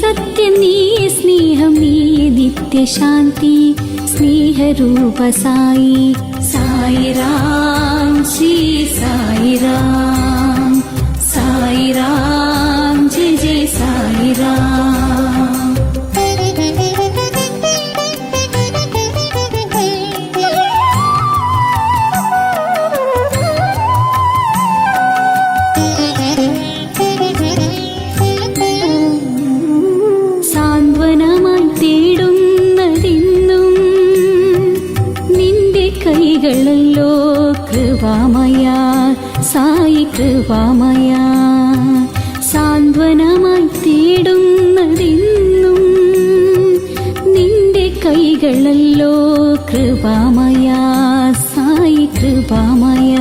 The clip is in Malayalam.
സത്യം നീയേ സ്നേഹം നീയേ നിത്യശാന്തി സ്നേഹരൂപ സായി സായിറാം ശ്രീ സായിറാം സായിറാം ജയ ജയ സായിറാം. സാന്ത്വനമായി തേടുന്നതെന്നും നിന്റെ കൈകളല്ലോ കൃപാമയ സായി കൃപാമയ. സാന്ത്വനമായി തേടുന്നതെന്നും നിന്റെ കൈകളല്ലോ കൃപാമയ സായി കൃപാമയ.